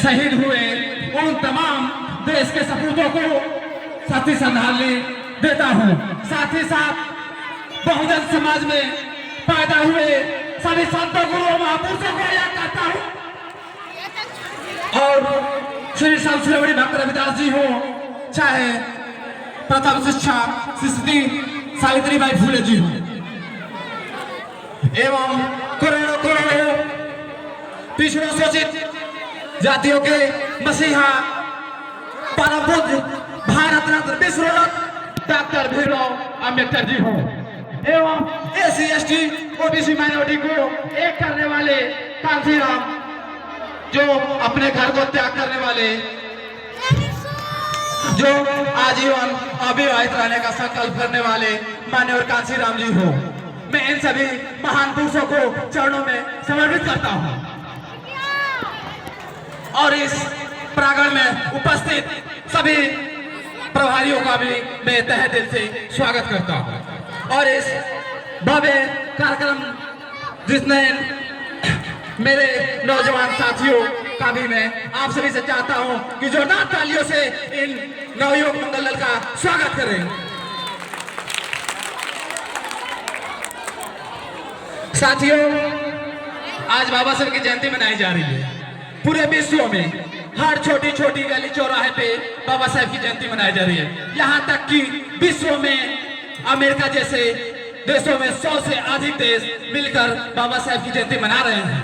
शहीद हुए उन तमाम देश के सपूतों को साथी श्रद्धांजलि देता हूँ। साथ ही साथ बहुजन समाज में पैदा हुए सभी संतों गुरुओं महापुरुषों को याद करता हूँ। और श्री संत श्री भक्त रविदास जी हो, चाहे प्रथम शिक्षा श्री सावित्रीबाई फुले जी हो, एवं करोड़ों करोड़ों पिछड़ों शोषित जातियों के मसीहा परम पूज्य भारत रत्न विश्व डॉक्टर भीमराव अम्बेडकर जी हो, एवं एससी एसटी ओबीसी माइनॉरिटी को एक करने वाले कांसीराम, जो अपने घर को त्याग करने वाले, जो आजीवन अविवाहित रहने का संकल्प करने वाले माननीय कांसीराम जी हो। मैं इन सभी महान पुरुषों को चरणों में समर्पित करता हूं और इस प्रांगण में उपस्थित सभी प्रभारियों का भी मैं तहे दिल से स्वागत करता हूं। और इस भव्य कार्यक्रम जिसने मेरे नौजवान साथियों का भी मैं आप सभी से चाहता हूं कि जोरदार तालियों से इन नवयुवक मंगल दल का स्वागत करें। साथियों, आज बाबा साहब की जयंती मनाई जा रही है। पूरे विश्व में हर छोटी छोटी गली चौराहे पे बाबा साहब की जयंती मनाई जा रही है। यहाँ तक कि विश्व में अमेरिका जैसे देशों में 100 से अधिक देश मिलकर बाबा साहब की जयंती मना रहे हैं।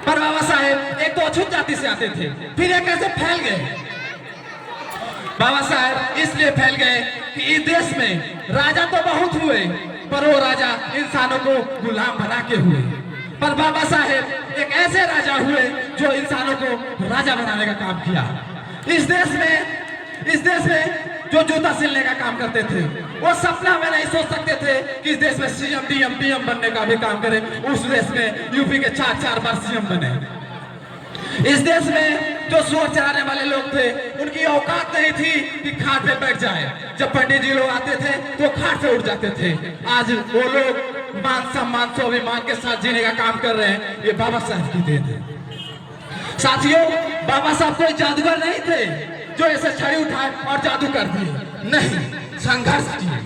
पर बाबा साहब एक तो अछूत जाति से आते थे, फिर ये कैसे फैल गए? बाबा साहब इसलिए फैल गए कि इस देश में राजा तो बहुत हुए, पर वो राजा इंसानों को गुलाम बना के हुए। पर बाबा साहेब एक ऐसे राजा हुए जो इंसानों को राजा बनाने का काम किया। इस देश में जो जूता सिलने का काम करते थे, वो सपना में नहीं सोच सकते थे कि इस देश में सीएम डीएम पीएम बनने का भी काम करें। उस देश में यूपी के 4-4 बार सीएम बने। इस देश में जो सुअर चराने वाले लोग थे, उनकी औकात नहीं थी कि खाट पे बैठ जाए। जब पंडित जी लोग आते थे तो खाट से उठ जाते थे। आज वो लोग मान सम्मान स्वाभिमान के साथ जीने का काम कर रहे हैं। ये बाबा साहब की देन है। साथियों, बाबा साहब कोई जादूगर नहीं थे जो ऐसे छड़ी उठाए और जादू कर दिए। नहीं, संघर्ष किए।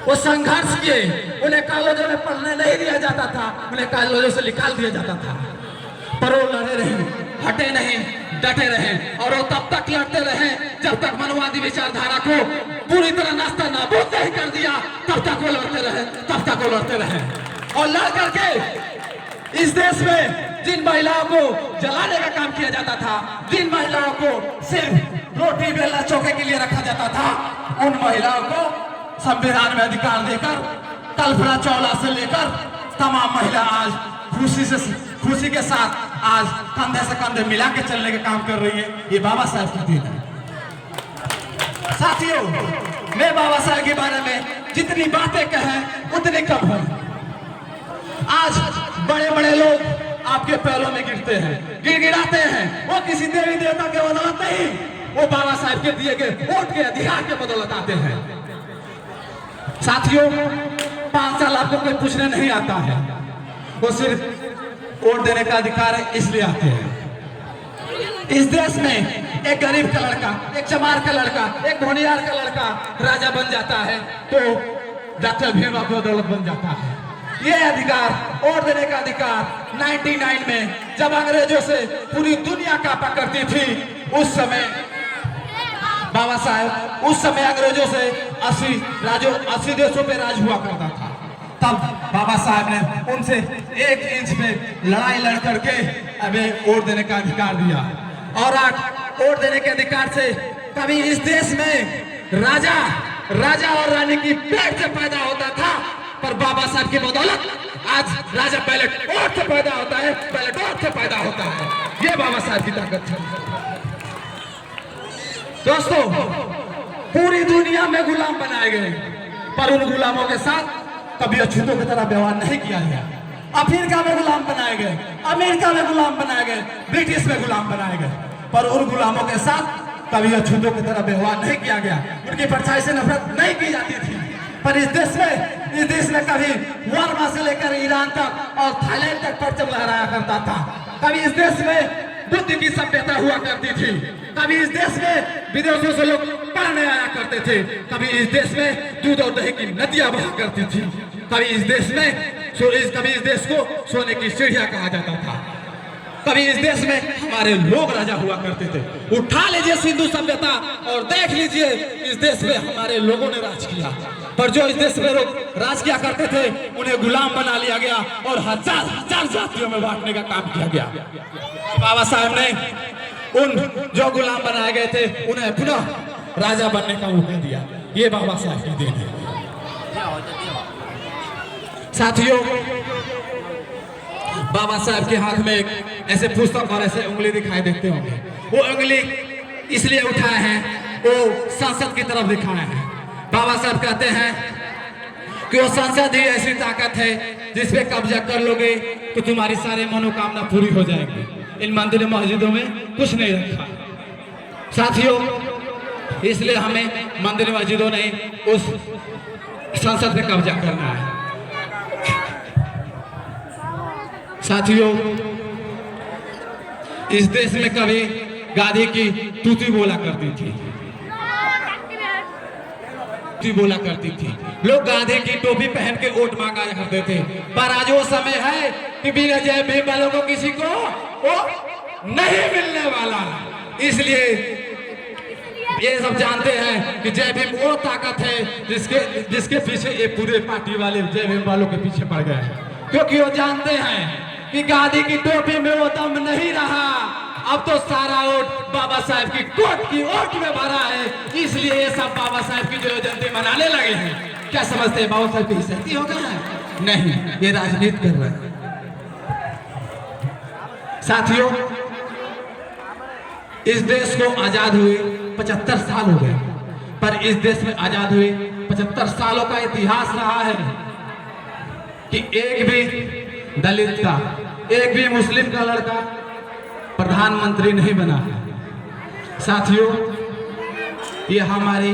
वो संघर्ष किए। उन्हें कॉलेजों में पढ़ने नहीं दिया जाता था, उन्हें कॉलेजों से निकाल दिया जाता था। पर वो लड़े रहे, हटे नहीं, डटे रहे। और वो तब तक लड़ते रहे जब तक मनवादी विचारधारा को पूरी तरह नास्ता नाबूद नहीं कर दिया। तब तक वो लड़ते रहे, तब तक वो लड़ते रहे। और लड़ करके इस देश में जिन महिलाओं को जलाने का काम किया जाता था, जिन महिलाओं को सिर्फ रोटी बेलना चौके के लिए रखा जाता था, उन महिलाओं को संविधान में अधिकार देकर कल्पना चावला से लेकर तमाम महिला आज खुशी के साथ आज कंधे से कंधे मिला के चलने का काम कर रही है। ये बाबा साहब की देन है। साथियों, मैं बाबा साहब के बारे में जितनी बातें कहें उतनी कम है। आज बड़े बड़े लोग आपके पैरों में गिरते हैं, गिड़गिड़ाते हैं। वो किसी देवी देवता के बदौलत नहीं, वो बाबा साहब के दिए गए वोट के अधिकार के बदौलत आते हैं। साथियों, 5 साल आपको कोई पूछने नहीं आता है, वो सिर्फ वोट देने का अधिकार है इसलिए आते हैं। इस देश में एक गरीब का लड़का, एक चमार का लड़का, एक भोनियार का लड़का राजा बन जाता है तो डॉक्टर भीमराव की बदौलत बन जाता है। ये अधिकार, वोट देने का अधिकार 99 में जब अंग्रेजों से पूरी दुनिया कांपा करती थी, उस समय बाबा साहब, उस समय अंग्रेजों से 80 देशों पे राज हुआ करता था। तब बाबा साहब ने उनसे 1 इंच पे लड़ाई लड़ करके हमें वोट देने का अधिकार दिया। और आज वोट देने के अधिकार से कभी इस देश में राजा और रानी की पेट से पैदा होता था, पर बाबा साहब की बदौलत आज राजा बैलेट वोट से पैदा होता है, बैलेट वोट से पैदा होता है। ये बाबा साहब की ताकत है। दोस्तों, पूरी दुनिया में गुलाम बनाए गए, पर उन गुलामों के साथ कभी अछूतों की तरह व्यवहार नहीं किया गया। अफ्रीका में गुलाम बनाए गए, अमेरिका में गुलाम बनाए गए, ब्रिटिश में गुलाम बनाए गए, पर उन गुलामों के साथ कभी अछूतों की तरह व्यवहार नहीं किया गया। उनकी परछाई से नफरत नहीं की जाती थी। पर इस देश में कभी वर्मा से लेकर ईरान तक और थाईलैंड तक परचम लहराया करता था। कभी इस देश में बुद्ध की सभ्यता हुआ करती थी। कभी इस देश में विदेशों से लोग पढ़ने आया करते थे, कभी इस देश में दूध और दही की नदियां बहा करती थी, कभी इस देश को सोने की सीढ़ियां कहा जाता था, कभी इस देश में हमारे लोग राजा हुआ करते थे। उठा लीजिए सिंधु सभ्यता और देख लीजिए इस देश में हमारे लोगों ने राज किया। पर जो इस देश में लोग राज किया करते थे उन्हें गुलाम बना लिया गया और हजार हजार जातियों में बांटने का काम किया गया। बाबा साहब ने उन जो गुलाम बनाए गए थे उन्हें पुनः राजा बनने का मौका दिया। ये बाबा साहब की देन है। साथियों, बाबा साहब के हाथ में एक ऐसे पुस्तक और ऐसे उंगली दिखाई देते होंगे। वो उंगली इसलिए उठाए हैं, वो संसद की तरफ दिखाए हैं। बाबा साहब कहते हैं कि वो संसद ही ऐसी ताकत है जिस पे कब्जा कर लोगे तो तुम्हारी सारी मनोकामना पूरी हो जाएगी। इन मंदिर मस्जिदों में कुछ नहीं रखा। साथियों, इसलिए हमें मंदिर मस्जिदों नहीं, उस संसद पे कब्जा करना है। साथियों, इस देश में कभी गांधी की तूती बोला करती थी, बोला करती थी। लोग गांधी की टोपी पहन के वोट मांगा करते थे। पर आज वो समय है कि बिना जय भीम वालों को किसी को वो नहीं मिलने वाला। इसलिए ये सब जानते हैं कि जय भीम वो ताकत है जिसके पीछे ये पूरे पार्टी वाले जय भीम वालों के पीछे पड़ गए, क्योंकि वो जानते हैं कि गांधी की टोपी में वो दम नहीं रहा। अब तो सारा वोट बाबा साहब की कोट की वोट में भरा है। इसलिए ये सब बाबा साहब की जो जयंती मनाने लगे हैं। क्या समझते हैं बाबा साहब की जयंती हो गया है? नहीं, ये राजनीति कर रहे हैं। साथियों, इस देश को आजाद हुए 75 साल हो गए, पर इस देश में आजाद हुए 75 सालों का इतिहास रहा है कि एक भी दलित का, एक भी मुस्लिम का लड़का प्रधानमंत्री नहीं बना है। साथियों, ये हमारे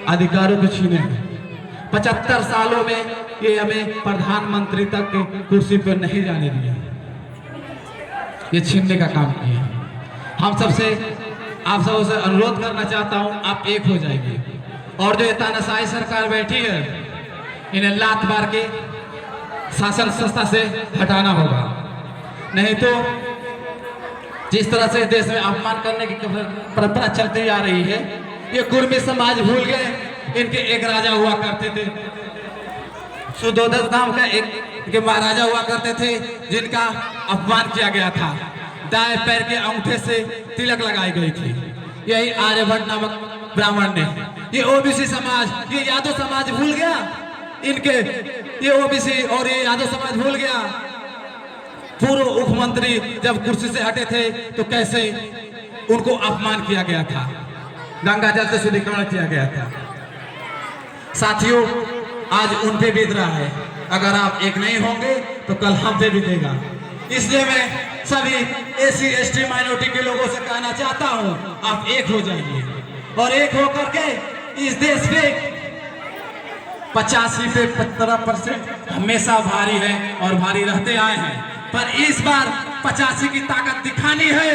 अधिकारों को छीने हैं। 75 सालों में ये हमें प्रधानमंत्री तक की कुर्सी पर नहीं जाने दिया, ये छीनने का काम किया। हम सबसे, आप सबों से अनुरोध करना चाहता हूं, आप एक हो जाइए और जो तानाशाही सरकार बैठी है इन्हें लात मार के शासन संस्था से हटाना होगा। नहीं तो जिस तरह से देश में अपमान करने की परंपरा चलती आ रही है, ये कुर्मी समाज भूल गए। इनके एक राजा हुआ करते थे, सुधोधन नाम का एक महाराजा हुआ करते थे, जिनका अपमान किया गया था। दाएं पैर के अंगूठे से तिलक लगाई गई थी। यही आर्यभट्ट नामक ब्राह्मण ने, ये ओबीसी समाज, ये यादव समाज भूल गया। इनके ये ओबीसी और ये यादव समाज भूल गया। पूर्व मुख्यमंत्री जब कुर्सी से हटे थे तो कैसे उनको अपमान किया गया था, गंगा जल से शुद्धिकरण किया गया था। साथियों, आज उन पे बीत रहा है। अगर आप एक नहीं होंगे तो कल हम पे बीतेगा। इसलिए मैं सभी एसी एसटी माइनॉरिटी के लोगों से कहना चाहता हूं, आप एक हो जाइए और एक होकर के इस देश पे 85 पे 15% हमेशा भारी है और भारी रहते आए हैं। पर इस बार 85 की ताकत दिखानी है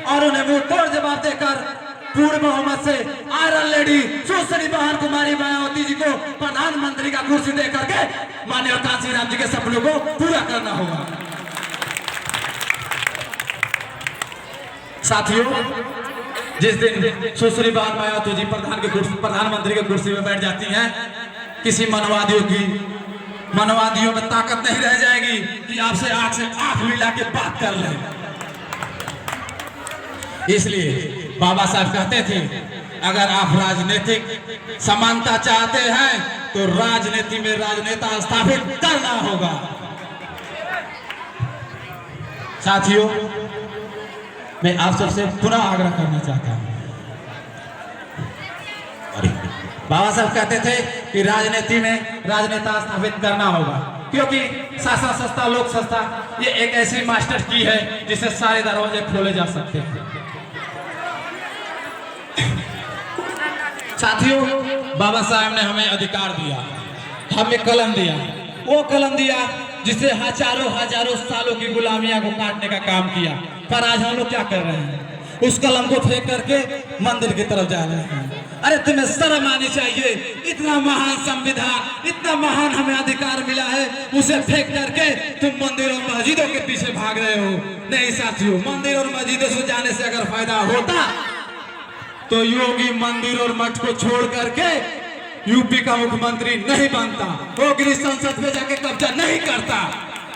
और उन्हें मुंह तोड़ जवाब देकर पूर्ण बहुमत से आयरन लेडी सुश्री बहन कुमारी मायावती जी को प्रधानमंत्री का कुर्सी दे करके माननीय कांसी राम जी के सपनों को पूरा करना होगा। साथियों, जिस दिन सुश्री बहन मायावती जी प्रधानमंत्री के कुर्सी में बैठ जाती हैं, किसी मनवादियों में ताकत नहीं रह जाएगी कि आपसे आंख मिला के बात कर ले। इसलिए बाबा साहब कहते थे, अगर आप राजनीतिक समानता चाहते हैं तो राजनीति में राजनेता स्थापित करना होगा। साथियों, मैं आप सबसे पुनः आग्रह करना चाहता हूं। बाबा साहब कहते थे कि राजनीति में राजनेता स्थापित करना होगा, क्योंकि शासन संस्था, लोक संस्था, ये एक ऐसी मास्टर की है जिसे सारे दरवाजे खोले जा सकते हैं। साथियों, बाबा साहब ने हमें अधिकार दिया, हमें कलम दिया, वो कलम दिया जिसे हजारों सालों की गुलामियां को काटने का काम किया। पर आज हम लोग क्या कर रहे हैं, उस कलम को फेंक करके मंदिर की तरफ जा रहे हैं। अरे तुम्हें शर्म आनी चाहिए, इतना महान संविधान, इतना महान हमें अधिकार मिला है, उसे फेंक करके तुम मंदिर और मस्जिदों के पीछे भाग रहे हो। नहीं साथियों, मंदिर और मस्जिदों से जाने से अगर फायदा होता तो योगी मंदिर और मठ को छोड़ करके यूपी का मुख्यमंत्री नहीं बनता, वो गिरिश संसद में जाके कब्जा नहीं करता,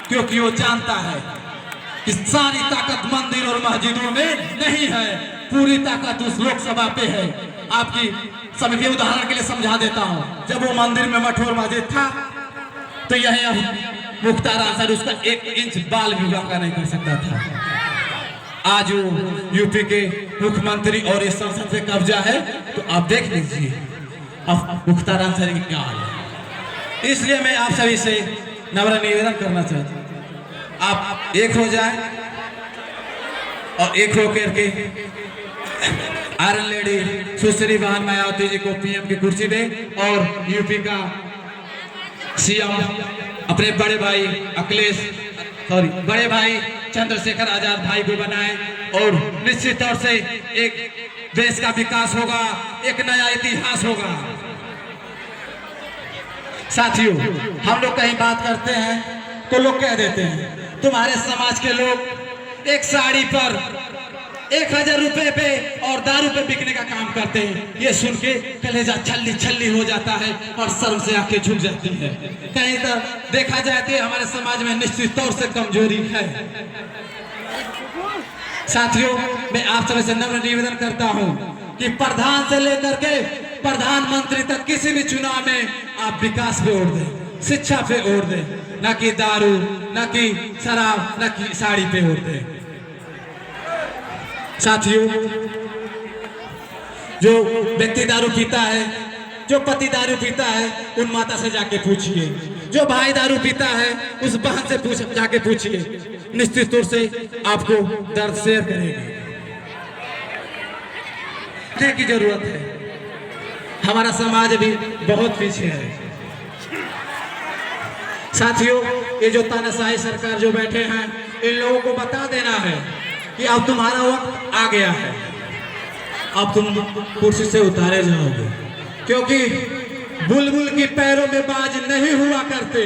क्योंकि वो जानता है कि सारी ताकत मंदिर और मस्जिदों में नहीं है, पूरी ताकत उस लोकसभा पे है। आपकी सभी के उदाहरण के लिए समझा देता हूं, जब वो मंदिर में मठ और मस्जिद था तो यह मुख्तार अंसारी उसका 1 इंच बाल भी वाका नहीं कर सकता था। आज वो यूपी के मुख्यमंत्री और इस संसद पे कब्जा है, तो आप देख लीजिए अब मुख्तार अंसारी की क्या हाल है। इसलिए मैं आप सभी से नम्र निवेदन करना चाहता हूं, आप एक हो जाए और एक होकर के आयरन लेडी सुश्री बहन मायावती जी को पीएम की कुर्सी दे और यूपी का सीएम अपने बड़े भाई बड़े भाई चंद्रशेखर आजाद भाई को बनाए, और निश्चित तौर से एक देश का विकास होगा, एक नया इतिहास होगा। साथियों, हम लोग कहीं बात करते हैं तो लोग कह देते हैं तुम्हारे समाज के लोग एक साड़ी पर 1000 रुपए पे और दारू पे बिकने का काम करते हैं। ये सुन के कलेजा छल्ली छल्ली हो जाता है और शर्म से आंखें झुक जाती है। कहीं तो देखा जाए तो हमारे समाज में निश्चित तौर से कमजोरी है। साथियों, मैं आप सभी से नम्र निवेदन करता हूं कि प्रधान से लेकर के प्रधानमंत्री तक किसी भी चुनाव में आप विकास पे वोट दें, शिक्षा पे वोट दें, न कि दारू, न कि शराब, न कि साड़ी पे वोट दें। साथियों, जो व्यक्ति दारू पीता है, जो पति दारू पीता है, उन माता से जाके पूछिए। जो भाई दारू पीता है, उस बहन से जाके पूछिए, निश्चित तौर से आपको दर्द शेयर करेगी। की जरूरत है, हमारा समाज भी बहुत पीछे है। साथियों, ये जो तानाशाही सरकार जो बैठे हैं, इन लोगों को बता देना है कि अब तुम्हारा वक्त आ गया है, अब तुम कुर्सी से उतारे जाओगे, क्योंकि बुलबुल की पैरों में बाज नहीं हुआ करते,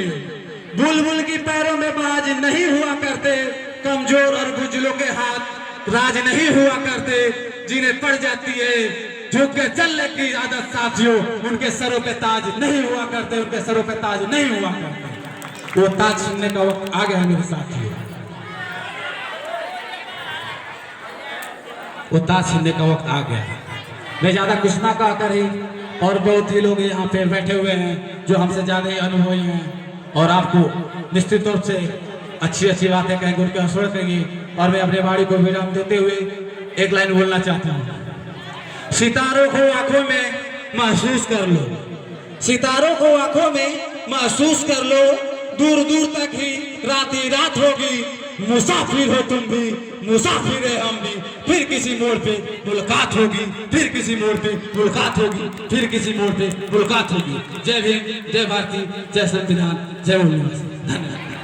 बुलबुल की पैरों में बाज नहीं हुआ करते, कमजोर और बुजुर्गों के हाथ राज नहीं हुआ करते, जिन्हें पड़ जाती है झुक के चलने की आदत। साथियों, उनके सरों पे ताज नहीं हुआ करते, उनके सरों पे ताज नहीं हुआ करते। वो ताज सुनने का वक्त आ गया है मेरे साथियों, वो ताज सुनने का वक्त आ गया। मैं ज्यादा कुछ ना कहा कर ही, और बहुत ही लोग यहाँ पे बैठे हुए हैं जो हमसे ज्यादा ही अनुभवी हैं, और आपको निश्चित तौर से अच्छी अच्छी बातें कहेंगे, उनके हंसोड़ करेंगे। और मैं अपने वाणी को विराम देते हुए एक लाइन बोलना चाहता हूँ। सितारों को आंखों में महसूस कर लो, सितारों को आंखों में महसूस कर लो, दूर दूर तक ही रात होगी, मुसाफिर हो तुम भी, मुसाफिर है हम भी, फिर किसी मोड़ पे मुलाकात होगी, फिर किसी मोड़ पे मुलाकात होगी, फिर किसी मोड़ पे मुलाकात होगी। जय भीम, जय भारती, जय संविधान, जय उल्लास। धन्यवाद।